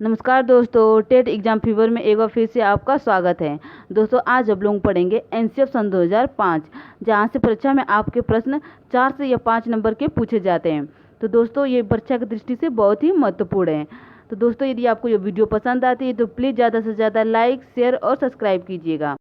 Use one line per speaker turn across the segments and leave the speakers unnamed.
नमस्कार दोस्तों, TET exam fever में एक बार फिर से आपका स्वागत है। दोस्तों आज हम लोग पढ़ेंगे एनसीएफ सन 2005, जहां से परीक्षा में आपके प्रश्न 4 से या 5 नंबर के पूछे जाते हैं। तो दोस्तों ये परीक्षा की दृष्टि से बहुत ही महत्वपूर्ण है। तो दोस्तों यदि आपको ये वीडियो पसंद आती है तो प्लीज़ ज़्यादा से ज़्यादा लाइक, शेयर और सब्सक्राइब कीजिएगा।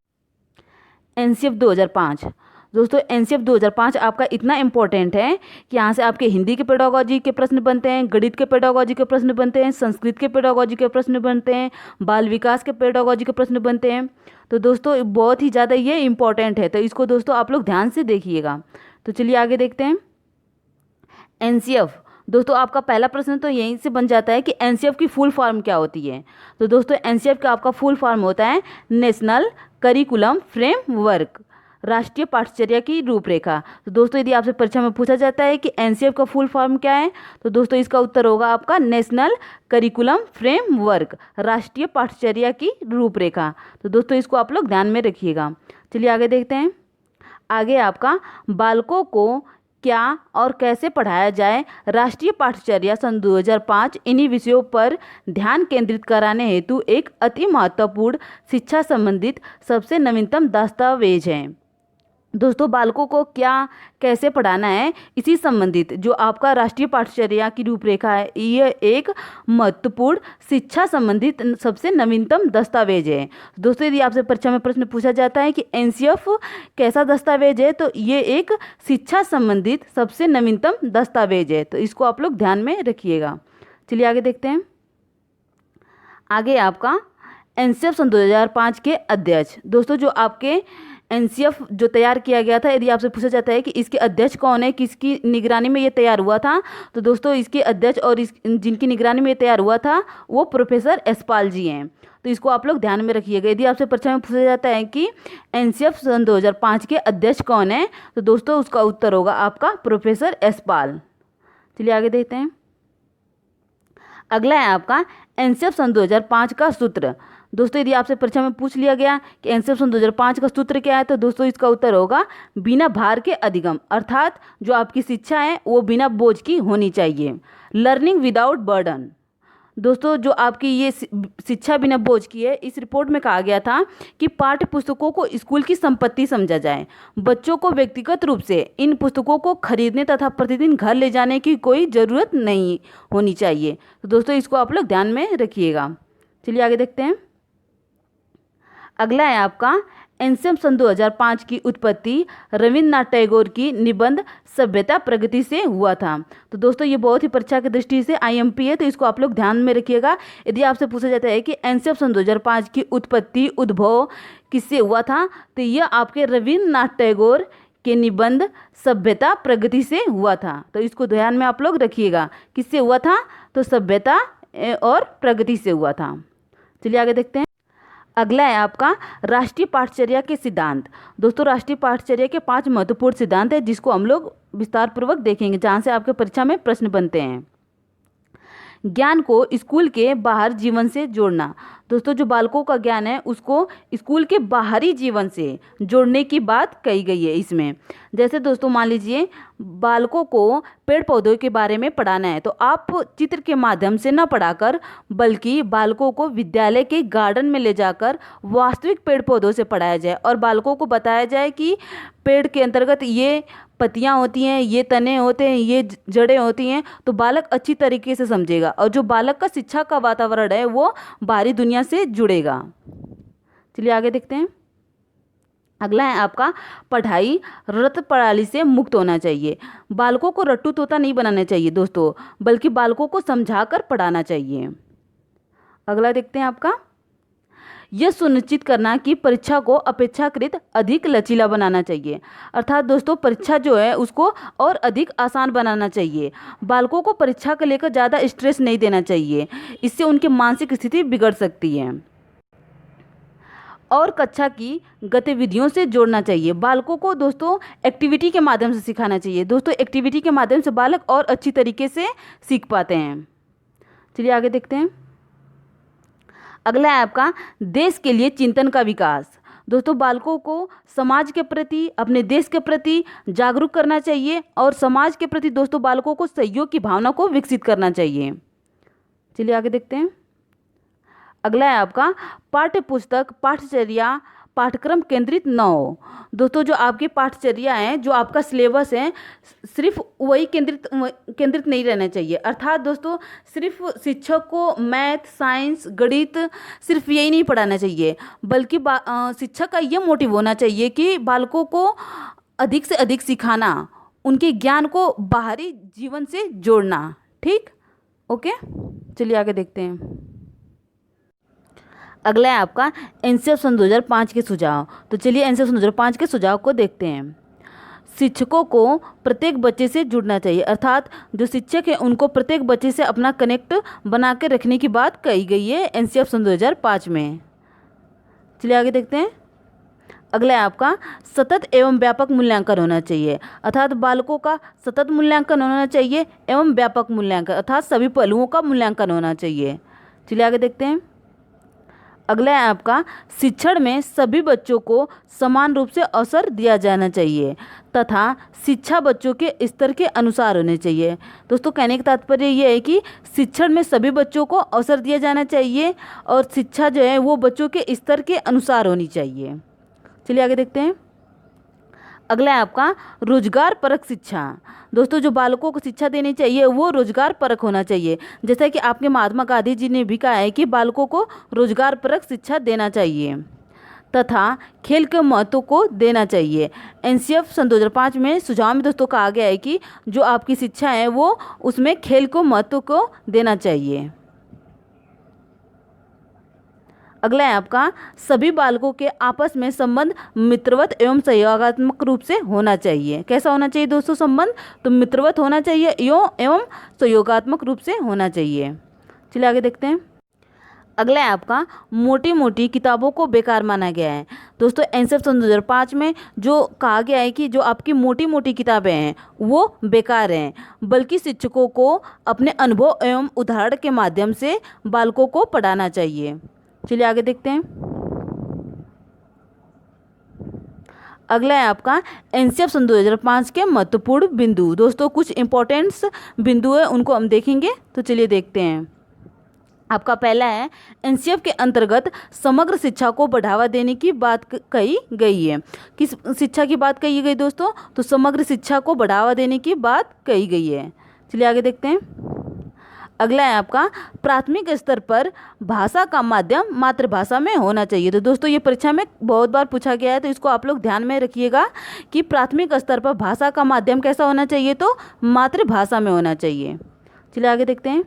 एनसीएफ 2005 दोस्तों, एनसीएफ 2005 आपका इतना इम्पोर्टेंट है कि यहाँ से आपके हिंदी के पेडागोजी के प्रश्न बनते हैं, गणित के पेडागोजी के प्रश्न बनते हैं, संस्कृत के पेडागोजी के प्रश्न बनते हैं, बाल विकास के पेडागोजी के प्रश्न बनते हैं। तो दोस्तों बहुत ही ज़्यादा ये इम्पोर्टेंट है, तो इसको दोस्तों आप लोग ध्यान से देखिएगा। तो चलिए आगे देखते हैं। एनसीएफ दोस्तों आपका पहला प्रश्न तो यहीं से बन जाता है कि एनसीएफ की फुल फॉर्म क्या होती है। तो दोस्तों एनसीएफ का आपका फुल फॉर्म होता है नेशनल करिकुलम फ्रेमवर्क, राष्ट्रीय पाठ्यचर्या की रूपरेखा। तो दोस्तों यदि आपसे परीक्षा में पूछा जाता है कि एनसीएफ का फुल फॉर्म क्या है, तो दोस्तों इसका उत्तर होगा आपका नेशनल करिकुलम फ्रेमवर्क, राष्ट्रीय पाठ्यचर्या की रूपरेखा। तो दोस्तों इसको आप लोग ध्यान में रखिएगा। चलिए आगे देखते हैं। आगे आपका बालकों को क्या और कैसे पढ़ाया जाए, राष्ट्रीय पाठ्यचर्या सन 2005 इन्हीं विषयों पर ध्यान केंद्रित कराने हेतु एक अति महत्वपूर्ण शिक्षा संबंधित सबसे नवीनतम दस्तावेज है। दोस्तों बालकों को क्या कैसे पढ़ाना है, इसी संबंधित जो आपका राष्ट्रीय पाठ्यचर्या की रूपरेखा है, यह एक महत्वपूर्ण शिक्षा संबंधित सबसे नवीनतम दस्तावेज है। दोस्तों यदि आपसे परीक्षा में प्रश्न पूछा जाता है कि एनसीएफ कैसा दस्तावेज है, तो ये एक शिक्षा संबंधित सबसे नवीनतम दस्तावेज है। तो इसको आप लोग ध्यान में रखिएगा। चलिए आगे देखते हैं। आगे आपका एनसीएफ सन 2005 के अध्यक्ष। दोस्तों जो आपके एनसीएफ जो तैयार किया गया था, यदि आपसे पूछा जाता है कि इसके अध्यक्ष कौन है, किसकी निगरानी में ये तैयार हुआ था, तो दोस्तों इसके अध्यक्ष और जिनकी निगरानी में ये तैयार हुआ था वो प्रोफेसर यशपाल जी हैं। तो इसको आप लोग ध्यान में रखिएगा। यदि आपसे परीक्षा में पूछा जाता है कि एनसीएफ सन 2005 के अध्यक्ष कौन है, तो दोस्तों उसका उत्तर होगा आपका प्रोफेसर यशपाल। चलिए आगे देखते हैं। अगला है आपका एनसीएफ सन 2005 का सूत्र। दोस्तों यदि आपसे परीक्षा में पूछ लिया गया कि एनसीएफ सन 2005 का सूत्र क्या है, तो दोस्तों इसका उत्तर होगा बिना भार के अधिगम, अर्थात जो आपकी शिक्षा है वो बिना बोझ की होनी चाहिए। Learning without burden. दोस्तों जो आपकी ये शिक्षा बिना बोझ की है, इस रिपोर्ट में कहा गया था कि पाठ्य पुस्तकों को स्कूल की संपत्ति समझा जाए। बच्चों को व्यक्तिगत रूप से इन पुस्तकों को खरीदने तथा प्रतिदिन घर ले जाने की कोई ज़रूरत नहीं होनी चाहिए। तो दोस्तों इसको आप लोग ध्यान में रखिएगा। चलिए आगे देखते हैं। अगला है आपका एनसीएफ सन 2005 की उत्पत्ति रविन्द्रनाथ टैगोर की निबंध सभ्यता प्रगति से हुआ था। तो दोस्तों ये बहुत ही परीक्षा की दृष्टि से आईएमपी है, तो इसको आप लोग ध्यान में रखिएगा। यदि आपसे पूछा जाता है कि एनसीएफ सन 2005 की उत्पत्ति उद्भव किससे हुआ था, तो यह आपके रविन्द्रनाथ टैगोर के निबंध सभ्यता प्रगति से हुआ था। तो इसको ध्यान में आप लोग रखिएगा, किससे हुआ था, तो सभ्यता और प्रगति से हुआ था। चलिए आगे देखते हैं। अगला है आपका राष्ट्रीय पाठ्यचर्या के सिद्धांत। दोस्तों राष्ट्रीय पाठ्यचर्या के 5 महत्वपूर्ण सिद्धांत है, जिसको हम लोग विस्तार पूर्वक देखेंगे, जहां से आपके परीक्षा में प्रश्न बनते हैं। ज्ञान को स्कूल के बाहर जीवन से जोड़ना। दोस्तों जो बालकों का ज्ञान है उसको स्कूल के बाहरी जीवन से जोड़ने की बात कही गई है इसमें। जैसे दोस्तों मान लीजिए बालकों को पेड़ पौधों के बारे में पढ़ाना है, तो आप चित्र के माध्यम से न पढ़ाकर बल्कि बालकों को विद्यालय के गार्डन में ले जाकर वास्तविक पेड़ पौधों से पढ़ाया जाए और बालकों को बताया जाए कि पेड़ के अंतर्गत ये पत्तियां होती हैं, ये तने होते हैं, ये जड़ें होती हैं। तो बालक अच्छी तरीके से समझेगा और जो बालक का शिक्षा का वातावरण है वो बाहरी दुनिया से जुड़ेगा। चलिए आगे देखते हैं। अगला है आपका पढ़ाई रट प्रणाली से मुक्त होना चाहिए। बालकों को रट्टू तोता नहीं बनाना चाहिए दोस्तों, बल्कि बालकों को समझाकर पढ़ाना चाहिए। अगला देखते हैं आपका यह सुनिश्चित करना कि परीक्षा को अपेक्षाकृत अधिक लचीला बनाना चाहिए। अर्थात दोस्तों परीक्षा जो है उसको और अधिक आसान बनाना चाहिए। बालकों को परीक्षा को लेकर ज़्यादा स्ट्रेस नहीं देना चाहिए, इससे उनकी मानसिक स्थिति बिगड़ सकती है। और कक्षा की गतिविधियों से जोड़ना चाहिए। बालकों को दोस्तों एक्टिविटी के माध्यम से सिखाना चाहिए। दोस्तों एक्टिविटी के माध्यम से बालक और अच्छी तरीके से सीख पाते हैं। चलिए आगे देखते हैं। अगला है आपका देश के लिए चिंतन का विकास। दोस्तों बालकों को समाज के प्रति, अपने देश के प्रति जागरूक करना चाहिए और समाज के प्रति दोस्तों बालकों को सहयोग की भावना को विकसित करना चाहिए। चलिए आगे देखते हैं। अगला है आपका पाठ्य पुस्तक पाठचर्या पाठ्यक्रम केंद्रित न हो। दोस्तों जो आपकी पाठचर्या है, जो आपका सिलेबस है, सिर्फ वही केंद्रित नहीं रहना चाहिए। अर्थात दोस्तों सिर्फ शिक्षक को मैथ साइंस गणित सिर्फ यही नहीं पढ़ाना चाहिए, बल्कि शिक्षक का ये मोटिव होना चाहिए कि बालकों को अधिक से अधिक सिखाना, उनके ज्ञान को बाहरी जीवन से जोड़ना। ठीक, ओके, चलिए आगे देखते हैं। अगला है आपका एनसीएफ सन 2005 के सुझाव। तो चलिए एनसीएफ सन 2005 के सुझाव को देखते हैं। शिक्षकों को प्रत्येक बच्चे से जुड़ना चाहिए, अर्थात जो शिक्षक है उनको प्रत्येक बच्चे से अपना कनेक्ट बना के रखने की बात कही गई है एनसीएफ सन 2005 में। चलिए आगे देखते हैं। अगला है आपका सतत एवं व्यापक मूल्यांकन होना चाहिए, अर्थात बालकों का सतत मूल्यांकन होना चाहिए एवं व्यापक मूल्यांकन, अर्थात सभी पहलुओं का मूल्यांकन होना चाहिए। चलिए आगे देखते हैं। अगला है आपका शिक्षण में सभी बच्चों को समान रूप से अवसर दिया जाना चाहिए तथा शिक्षा बच्चों के स्तर के अनुसार होनी चाहिए। दोस्तों कहने का तात्पर्य यह है कि शिक्षण में सभी बच्चों को अवसर दिया जाना चाहिए और शिक्षा जो है वो बच्चों के स्तर के अनुसार होनी चाहिए। चलिए आगे देखते हैं। अगला है आपका रोजगार परक शिक्षा। दोस्तों जो बालकों को शिक्षा देनी चाहिए वो रोजगार परक होना चाहिए, जैसा कि आपके महात्मा गांधी जी ने भी कहा है कि बालकों को रोजगार परक शिक्षा देना चाहिए तथा खेल के महत्व को देना चाहिए। एनसीएफ सन 2005 में सुझाव में दोस्तों कहा गया है कि जो आपकी शिक्षा है वो उसमें खेल को महत्व को देना चाहिए। अगला है आपका सभी बालकों के आपस में संबंध मित्रवत एवं सहयोगात्मक रूप से होना चाहिए। कैसा होना चाहिए दोस्तों संबंध? तो मित्रवत होना चाहिए एवं सहयोगात्मक रूप से होना चाहिए। चलिए आगे देखते हैं। अगला है आपका मोटी मोटी किताबों को बेकार माना गया है। दोस्तों एनसीएफ सन 2005 में जो कहा गया है कि जो आपकी मोटी मोटी किताबें हैं वो बेकार हैं, बल्कि शिक्षकों को अपने अनुभव एवं उदाहरण के माध्यम से बालकों को पढ़ाना चाहिए। चलिए आगे देखते हैं। अगला है आपका एनसीएफ सन 2005 के महत्वपूर्ण बिंदु। दोस्तों कुछ इंपॉर्टेंट्स बिंदु है उनको हम देखेंगे, तो चलिए देखते हैं। आपका पहला है एनसीएफ के अंतर्गत समग्र शिक्षा को बढ़ावा देने की बात कही गई है। किस शिक्षा की बात कही गई दोस्तों? तो समग्र शिक्षा को बढ़ावा देने की बात कही गई है। चलिए आगे देखते हैं। अगला है आपका प्राथमिक स्तर पर भाषा का माध्यम मातृभाषा में होना चाहिए। तो दोस्तों ये परीक्षा में बहुत बार पूछा गया है, तो इसको आप लोग ध्यान में रखिएगा कि प्राथमिक स्तर पर भाषा का माध्यम कैसा होना चाहिए? तो मातृभाषा में होना चाहिए। चलिए आगे देखते हैं।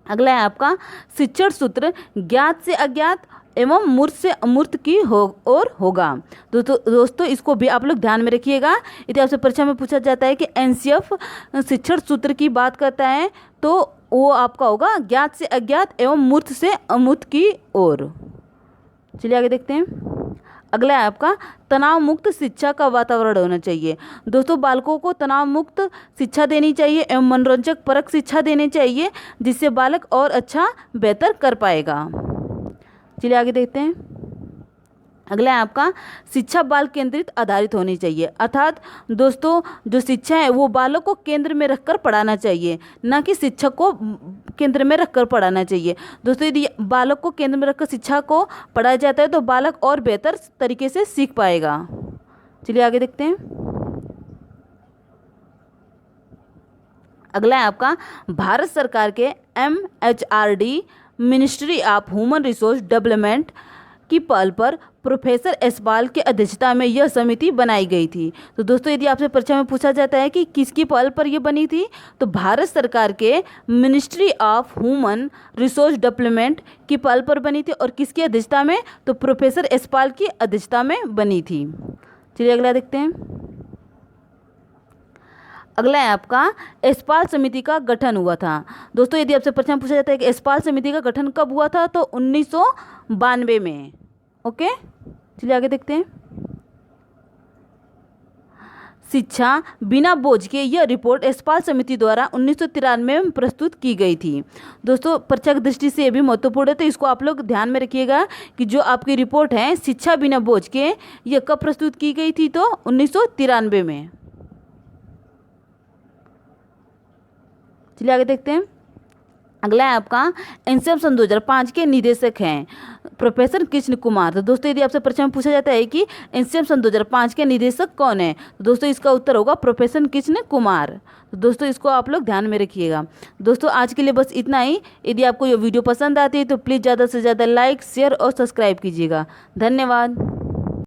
अगला है आपका शिक्षण सूत्र ज्ञात से अज्ञात एवं मूर्त से अमूर्त की और होगा। दोस्तों इसको भी आप लोग ध्यान में रखिएगा। यदि आपसे परीक्षा में पूछा जाता है कि एनसीएफ शिक्षण सूत्र की बात करता है तो वो आपका होगा ज्ञात से अज्ञात एवं मूर्त से अमूर्त की ओर। चलिए आगे देखते हैं। अगला है आपका तनाव मुक्त शिक्षा का वातावरण होना चाहिए। दोस्तों बालकों को तनाव मुक्त शिक्षा देनी चाहिए एवं मनोरंजक परक शिक्षा देनी चाहिए, जिससे बालक और अच्छा बेहतर कर पाएगा। चलिए आगे देखते हैं। अगला है आपका शिक्षा बाल केंद्रित आधारित होनी चाहिए, अर्थात दोस्तों जो शिक्षा है वो बालक को केंद्र में रखकर पढ़ाना चाहिए, ना कि शिक्षक को केंद्र में रखकर पढ़ाना चाहिए। दोस्तों यदि बालक को केंद्र में रखकर शिक्षा को पढ़ाया जाता है तो बालक और बेहतर तरीके से सीख पाएगा। चलिए आगे देखते हैं। अगला है आपका भारत सरकार के MHRD ministry of human resource development की पहल पर प्रोफेसर एसपाल की अध्यक्षता में यह समिति बनाई गई थी। तो दोस्तों यदि आपसे परीक्षा में पूछा जाता है कि किसकी पहल पर यह बनी थी, तो भारत सरकार के ministry of human resource development की पहल पर बनी थी। और किसकी अध्यक्षता में? तो प्रोफेसर एसपाल की अध्यक्षता में बनी थी। चलिए अगला देखते हैं। अगला है आपका एसपाल समिति का गठन हुआ था। दोस्तों यदि आपसे परीक्षा में पूछा जाता है कि एसपाल समिति का गठन कब हुआ था, तो 1992 में। ओके, चलिए आगे देखते हैं। शिक्षा बिना बोझ के यह रिपोर्ट एसपाल समिति द्वारा 1993 में प्रस्तुत की गई थी। दोस्तों परीक्षा की दृष्टि से ये भी महत्वपूर्ण है, तो इसको आप लोग ध्यान में रखिएगा कि जो आपकी रिपोर्ट है शिक्षा बिना बोझ के, यह कब प्रस्तुत की गई थी? तो 1993 में। चलिए आगे देखते हैं। अगला है आपका एनसीएफ सन 2005 के निदेशक हैं प्रोफेसर कृष्ण कुमार। तो दोस्तों यदि आपसे परीक्षा में पूछा जाता है कि एनसीएफ सन 2005 के निदेशक कौन है, तो दोस्तों इसका उत्तर होगा प्रोफेसर कृष्ण कुमार। तो दोस्तों इसको आप लोग ध्यान में रखिएगा। दोस्तों आज के लिए बस इतना ही। यदि आपको ये वीडियो पसंद आती है तो प्लीज़ ज़्यादा से ज़्यादा लाइक, शेयर और सब्सक्राइब कीजिएगा। धन्यवाद।